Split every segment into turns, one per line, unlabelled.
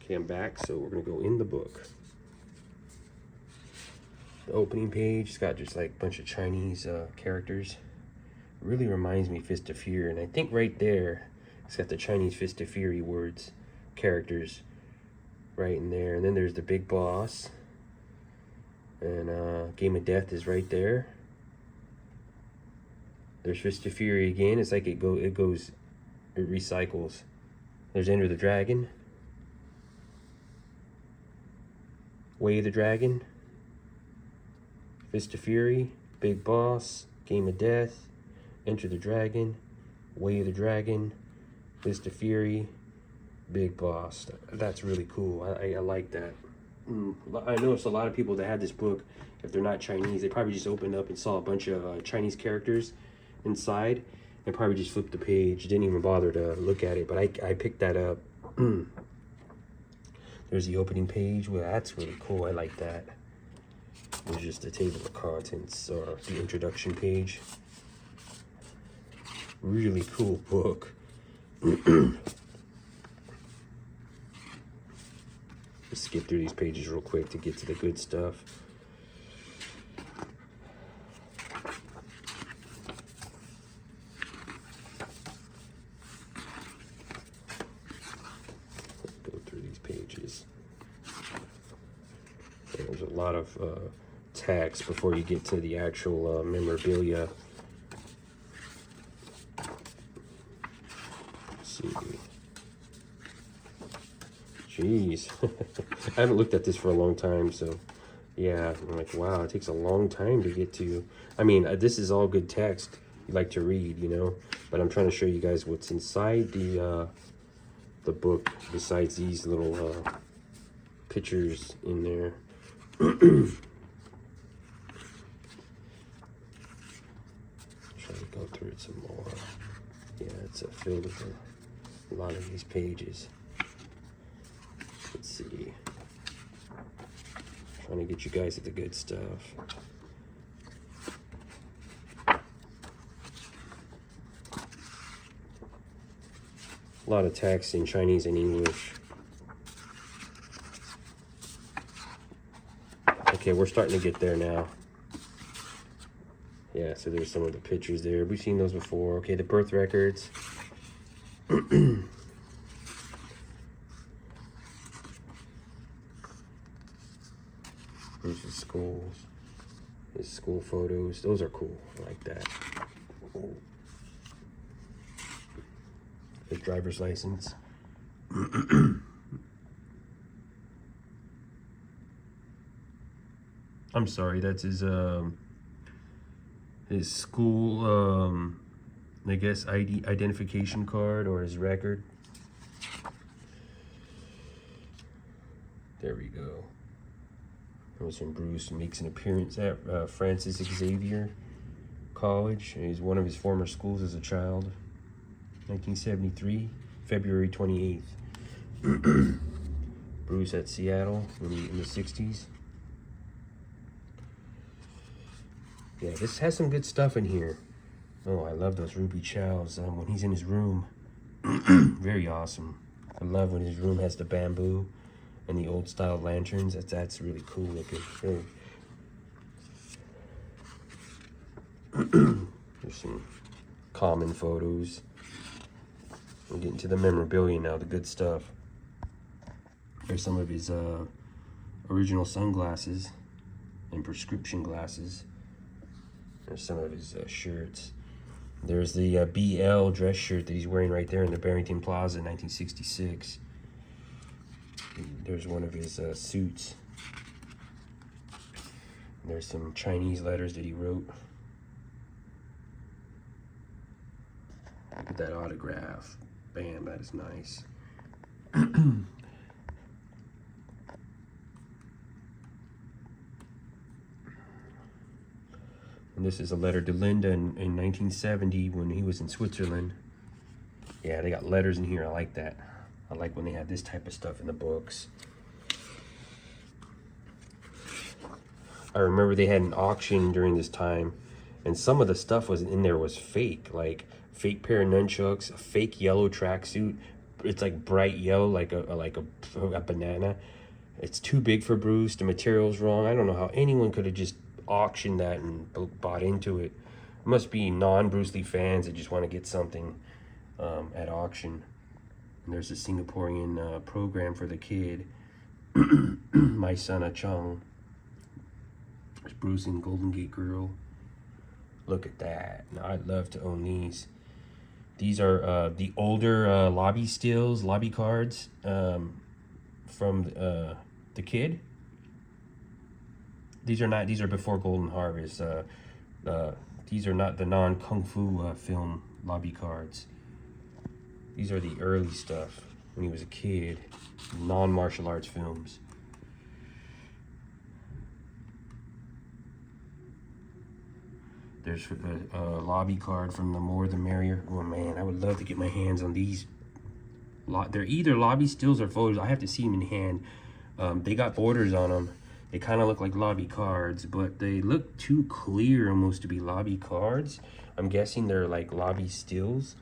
Okay, I'm back, so we're gonna go in the book. The opening page, it's got just like a bunch of Chinese characters. It really reminds me of Fist of Fury, and I think right there, it's got the Chinese Fist of Fury words, characters, right in there. And then there's the big boss, and Game of Death is right there. There's Fist of Fury again. It's like it recycles. There's Enter the Dragon, Way of the Dragon, Fist of Fury, Big Boss, Game of Death, Enter the Dragon, Way of the Dragon, Fist of Fury, Big Boss. That's really cool. I like that. I noticed a lot of people that had this book, if they're not Chinese, they probably just opened up and saw a bunch of Chinese characters inside and probably just flipped the page, didn't even bother to look at it. But I picked that up. There's the opening page. Well, that's really cool. I like that. There's just the table of contents or the introduction page. Really cool book. Let's skip through these pages real quick to get to the good stuff. Go through these pages. There's a lot of text before you get to the actual memorabilia. Let's see. Jeez. I haven't looked at this for a long time, so yeah, I'm like, wow, it takes a long time to get to. I mean, this is all good text you like to read, you know, but I'm trying to show you guys what's inside the book besides these little pictures in there. Try to go through it some more. Yeah, it's filled with a lot of these pages. Let's see. Trying to get you guys at the good stuff. A lot of text in Chinese and English. Okay, we're starting to get there now. Yeah, so there's some of the pictures there. We've seen those before. Okay, the birth records. There's the schools. His school photos. Those are cool. I like that. His driver's license. I'm sorry, that's his school I guess identification card or his record. There we go. That was when Bruce makes an appearance at Francis Xavier College. He's one of his former schools as a child. 1973, February 28th. Bruce at Seattle in the 60s. Yeah, this has some good stuff in here. Oh, I love those Ruby Chows when he's in his room. Very awesome. I love when his room has the bamboo and the old style lanterns. That's really cool looking. Really. There's some common photos. We're getting to the memorabilia now, the good stuff. There's some of his original sunglasses and prescription glasses. There's some of his shirts. There's the BL dress shirt that he's wearing right there in the Barrington Plaza in 1966. There's one of his suits. There's some Chinese letters that he wrote. Look at that autograph. Bam, that is nice. And this is a letter to Linda in 1970 when he was in Switzerland. Yeah, they got letters in here. I like that. I like when they have this type of stuff in the books. I remember they had an auction during this time, and some of the stuff was in there was fake, like fake pair of nunchucks, a fake yellow tracksuit, it's like bright yellow, like a banana. It's too big for Bruce. The material's wrong. I don't know how anyone could have just auctioned that and bought into it. It must be non-Bruce Lee fans that just want to get something at auction. And there's a Singaporean program for the kid. My son a Chung. There's Bruce and Golden Gate Girl. Look at that. Now, I'd love to own these. These are the older lobby stills, lobby cards from the kid. These are before Golden Harvest. These are not the non-Kung Fu film lobby cards. These are the early stuff when he was a kid, non-martial arts films. There's a lobby card from The More the Merrier. Oh man, I would love to get my hands on these. They're either lobby stills or photos. I have to see them in hand. They got borders on them. They kind of look like lobby cards, but they look too clear almost to be lobby cards. I'm guessing they're like lobby stills.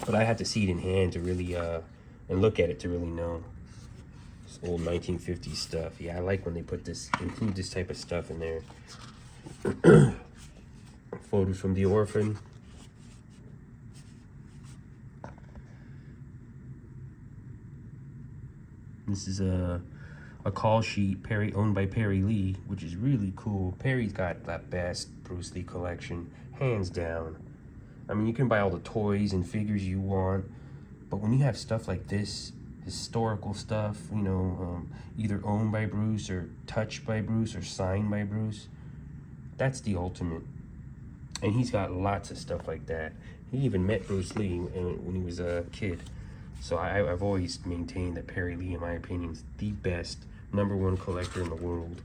But I have to see it in hand to really, and look at it to really know. This old 1950s stuff. Yeah, I like when they include this type of stuff in there. Photos from The Orphan. This is a call sheet owned by Perry Lee, which is really cool. Perry's got that best Bruce Lee collection, hands down. I mean, you can buy all the toys and figures you want, but when you have stuff like this, historical stuff, you know, either owned by Bruce or touched by Bruce or signed by Bruce, that's the ultimate. And he's got lots of stuff like that. He even met Bruce Lee when he was a kid. So I've always maintained that Perry Lee, in my opinion, is the best #1 collector in the world.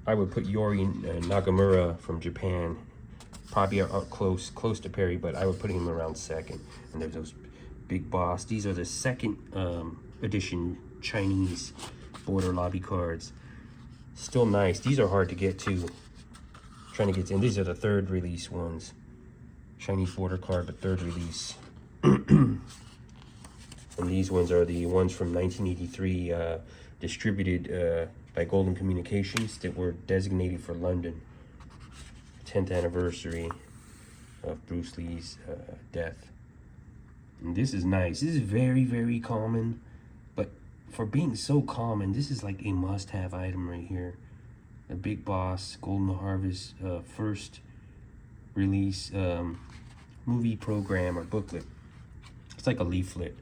I would put Yori Nagamura from Japan probably close to Perry, but I would put him around second. And there's those Big Boss. These are the second edition Chinese border lobby cards. Still nice. These are hard to get to. Trying to get in. These are the third release ones. Chinese border card, but third release. And these ones are the ones from 1983, distributed by Golden Communications, that were designated for London. 10th anniversary of Bruce Lee's death. And this is nice. This is very, very common, but for being so common, this is like a must-have item right here. The Big Boss Golden Harvest first release movie program or booklet. It's like a leaflet.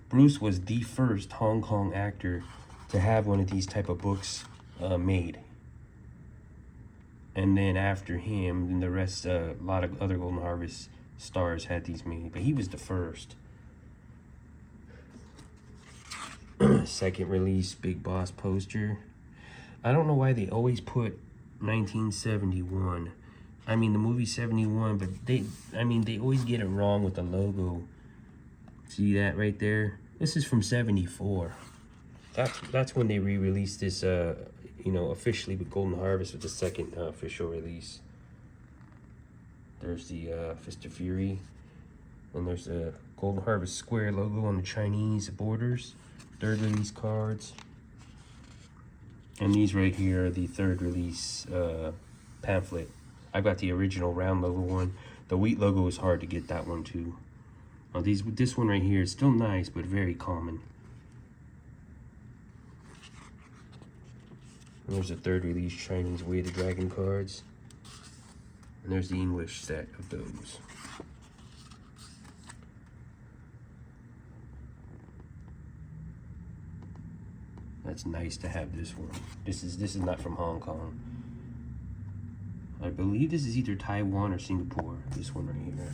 Bruce was the first Hong Kong actor to have one of these type of books made. And then after him, and the rest, a lot of other Golden Harvest stars had these made, but he was the first. Second release Big Boss poster. I don't know why they always put 1971. I mean, the movie 71, but they always get it wrong with the logo. See that right there? This is from 74. That's when they re-released this, you know, officially with Golden Harvest with the second official release. There's the Fist of Fury. And there's the Golden Harvest Square logo on the Chinese borders. Third release cards. And these right here are the third release pamphlet. I've got the original round logo one. The wheat logo is hard to get, that one too. This one right here is still nice, but very common. And there's the third release Chinese Way of the Dragon cards. And there's the English set of those. That's nice to have this one. This is not from Hong Kong. I believe this is either Taiwan or Singapore. This one right here.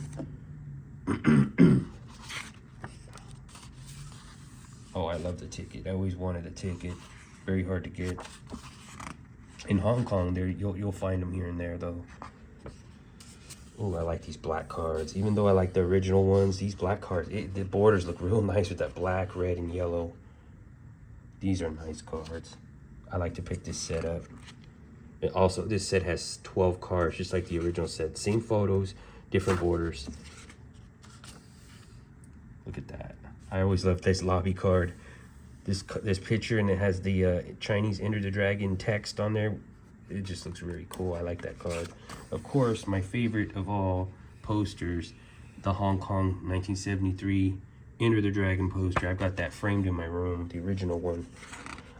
Oh, I love the ticket. I always wanted a ticket. Very hard to get. In Hong Kong, you'll find them here and there though. Oh, I like these black cards. Even though I like the original ones, these black cards, the borders look real nice with that black, red, and yellow. These are nice cards. I like to pick this set up. And also, this set has 12 cards, just like the original set. Same photos, different borders. Look at that. I always love this lobby card. This picture, and it has the Chinese Enter the Dragon text on there. It just looks really cool. I like that card. Of course, my favorite of all posters, the Hong Kong 1973 Enter the Dragon poster. I've got that framed in my room, the original one.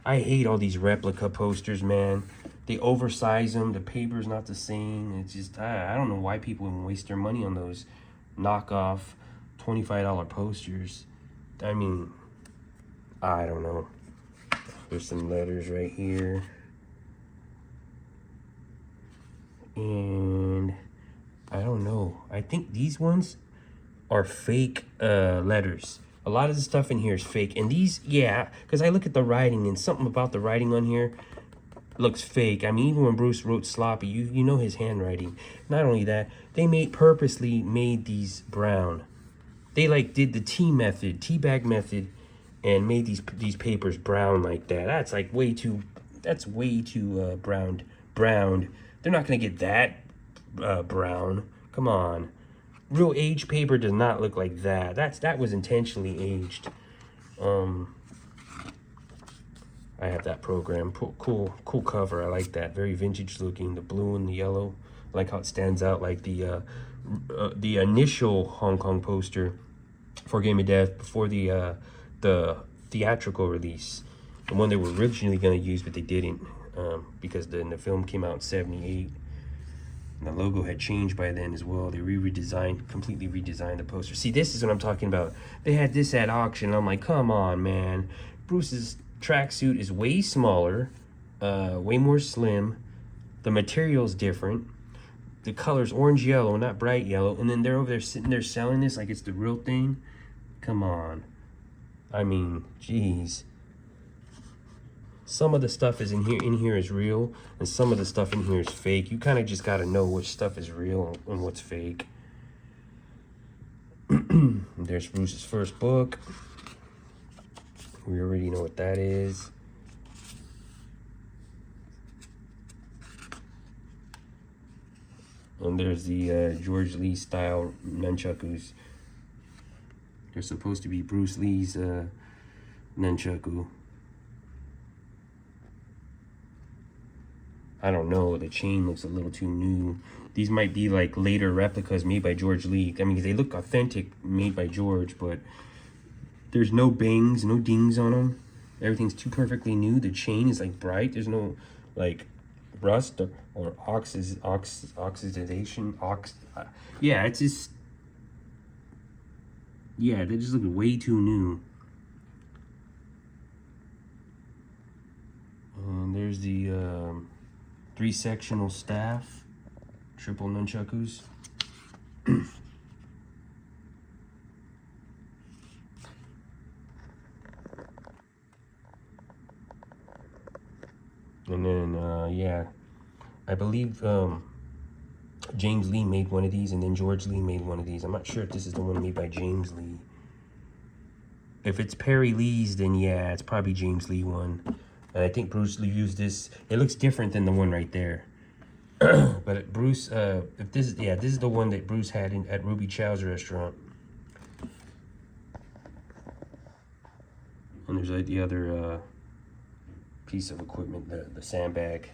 I hate all these replica posters, man. They oversize them. The paper's not the same. It's just, I don't know why people even waste their money on those knockoff $25 posters. I mean, I don't know. There's some letters right here. And I don't know. I think these ones are fake letters. A lot of the stuff in here is fake. And these, yeah, because I look at the writing, and something about the writing on here looks fake. I mean, even when Bruce wrote Sloppy, you know his handwriting. Not only that, they purposely made these brown. They like did the tea bag method, and made these papers brown like that. That's like way too browned. They're not gonna get that brown. Come on. Real aged paper does not look like that. That was intentionally aged. I have that program. Cool cover. I like that. Very vintage looking. The blue and the yellow. I like how it stands out like the initial Hong Kong poster for Game of Death before the theatrical release. The one they were originally going to use, but they didn't because the film came out in '78. And the logo had changed by then as well. They completely redesigned the poster. See, this is what I'm talking about. They had this at auction. I'm like, come on, man. Bruce's tracksuit is way smaller, way more slim. The material's different. The color's orange yellow, not bright yellow. And then they're over there sitting there selling this like it's the real thing. Come on. I mean, geez. Some of the stuff is in here is real, and some of the stuff in here is fake. You kind of just got to know which stuff is real and what's fake. There's Bruce's first book. We already know what that is. And there's the George Lee style nunchakus. They're supposed to be Bruce Lee's nunchaku. I don't know, the chain looks a little too new. These might be like later replicas made by George Lee. I mean, they look authentic, made by George, but there's no bangs, no dings on them. Everything's too perfectly new. The chain is like bright. There's no like rust or oxidation. Yeah, it's just, yeah, they just look way too new. And there's the 3-sectional staff, triple nunchakus. And then, yeah, I believe James Lee made one of these, and then George Lee made one of these. I'm not sure if this is the one made by James Lee. If it's Perry Lee's, then yeah, it's probably James Lee one. And I think Bruce Lee used this. It looks different than the one right there. But Bruce, if this is the one that Bruce had at Ruby Chow's restaurant. And there's like the other piece of equipment, the sandbag.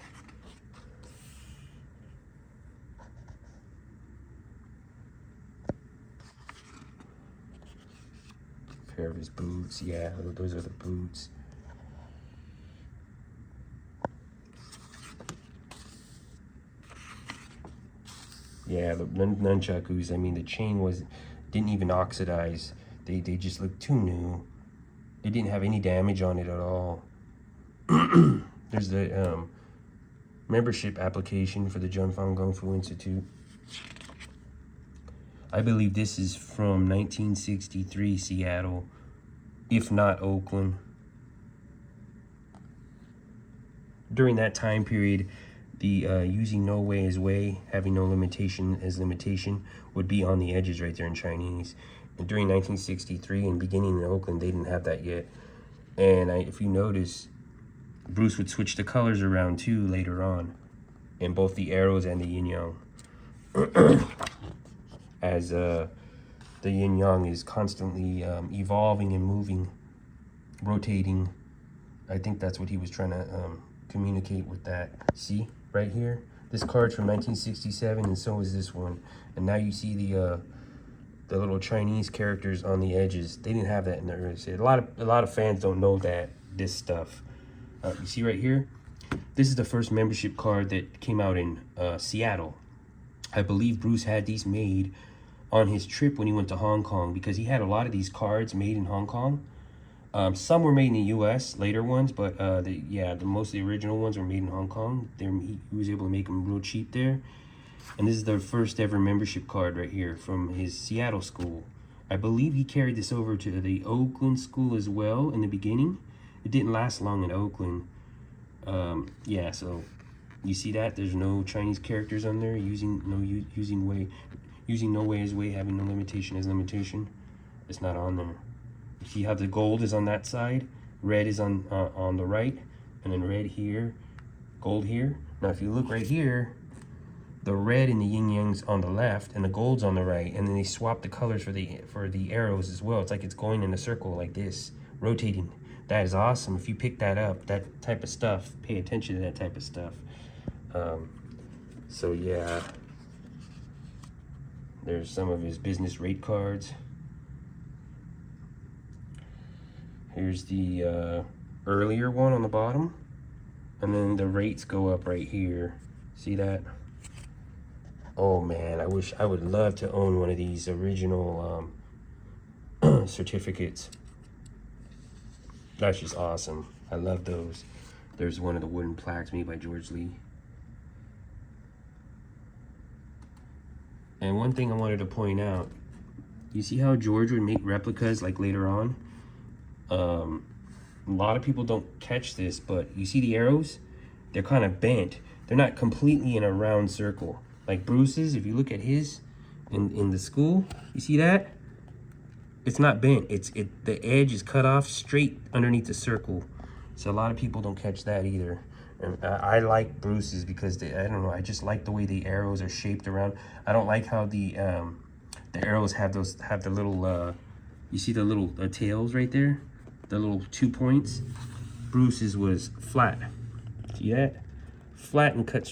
Pair of his boots. Yeah, those are the boots. Yeah, the nunchakus, I mean, the chain didn't even oxidize. They just looked too new. They didn't have any damage on it at all. There's the membership application for the Jun Fang Kung Fu Institute. I believe this is from 1963 Seattle, if not Oakland. During that time period, the using no way is way, having no limitation as limitation would be on the edges right there in Chinese. And during 1963 and beginning in Oakland, they didn't have that yet. And if you notice, Bruce would switch the colors around too later on. in both the arrows and the yin yang. As the yin yang is constantly evolving and moving, rotating. I think that's what he was trying to communicate with that. See right here, this card's from 1967, and so is this one. And now you see the little Chinese characters on the edges. They didn't have that in the early set. A lot of fans don't know that this stuff. You see right here, this is the first membership card that came out in Seattle. I believe Bruce had these made on his trip when he went to Hong Kong, because he had a lot of these cards made in Hong Kong. Some were made in the U.S., later ones, but most of the original ones were made in Hong Kong. He was able to make them real cheap there. And this is the first ever membership card right here from his Seattle school. I believe he carried this over to the Oakland school as well in the beginning. It didn't last long in Oakland. Yeah, so you see that there's no Chinese characters on there. Using no way is way, having no limitation is limitation. It's not on there. You see how the gold is on that side, red is on the right, and then red here, gold here. Now if you look right here, the red and the yin yang's on the left and the gold's on the right, and then they swap the colors for the arrows as well. It's like it's going in a circle like this, rotating. That is awesome. If you pick that up, that type of stuff, pay attention to that type of stuff. So yeah, there's some of his business rate cards. Here's the earlier one on the bottom, and then the rates go up right here. See that? Oh man, I would love to own one of these original certificates. That's just awesome. I love those. There's one of the wooden plaques made by George Lee. And one thing I wanted to point out, you see how George would make replicas like later on? A lot of people don't catch this, but you see the arrows? They're kind of bent. They're not completely in a round circle. Like Bruce's, if you look at his in the school, you see that? It's not bent. The edge is cut off straight underneath the circle. So a lot of people don't catch that either. And I like Bruce's because I don't know, I just like the way the arrows are shaped around. I don't like how the arrows have the little you see the little tails right there, the little 2 points. Bruce's was flat. See that? Flat and cut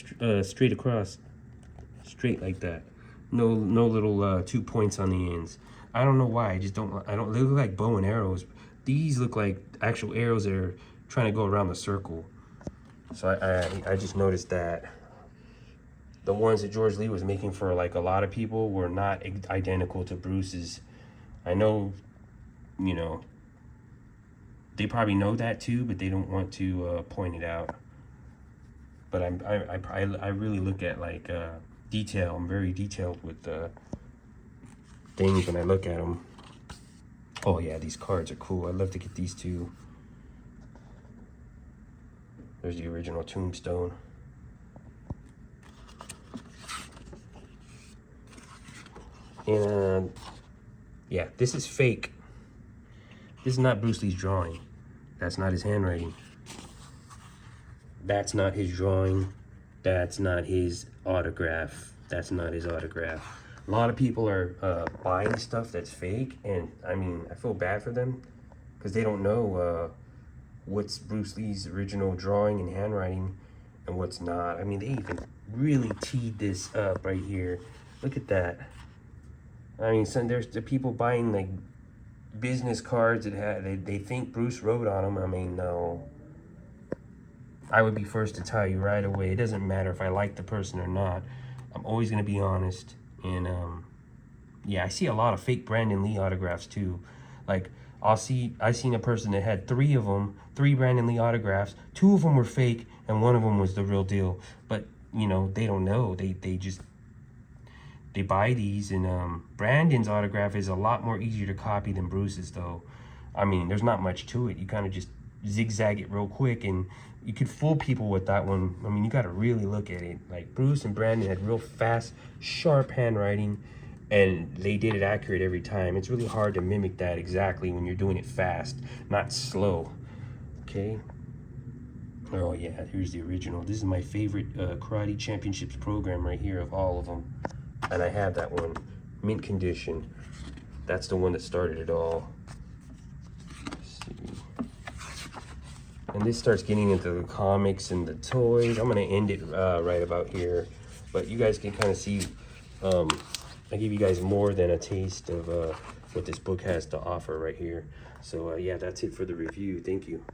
straight across, straight like that. No little 2 points on the ends. I don't know why. They look like bow and arrows. These look like actual arrows that are trying to go around the circle. So I just noticed that the ones that George Lee was making for like a lot of people were not identical to Bruce's. I know, you know, they probably know that too, but they don't want to point it out. But I really look at like detail. I'm very detailed with things when I look at them. Oh yeah, these cards are cool. I'd love to get these too. There's the original Tombstone. And yeah, this is fake. This is not Bruce Lee's drawing. That's not his handwriting. That's not his drawing. That's not his autograph. That's not his autograph. A lot of people are buying stuff that's fake, and I mean, I feel bad for them because they don't know what's Bruce Lee's original drawing and handwriting and what's not. I mean, they even really teed this up right here. Look at that. I mean, there's the people buying like business cards that they think Bruce wrote on them. I mean, no. I would be first to tell you right away. It doesn't matter if I like the person or not. I'm always gonna be honest. And yeah, I see a lot of fake Brandon Lee autographs too. Like I seen a person that had 3 of them, 3 Brandon Lee autographs. 2 of them were fake, and 1 of them was the real deal. But you know, they don't know. They buy these, and Brandon's autograph is a lot more easier to copy than Bruce's, though. I mean, there's not much to it. You kind of just zigzag it real quick, and you could fool people with that one. I mean, you got to really look at it. Like Bruce and Brandon had real fast, sharp handwriting, and they did it accurate every time. It's really hard to mimic that exactly when you're doing it fast, not slow. Okay. Oh yeah, here's the original. This is my favorite Karate Championships program right here of all of them. And I have that one, mint condition. That's the one that started it all. Let's see. And this starts getting into the comics and the toys. I'm gonna end it right about here. But you guys can kind of see, I give you guys more than a taste of what this book has to offer right here. So yeah, that's it for the review. Thank you.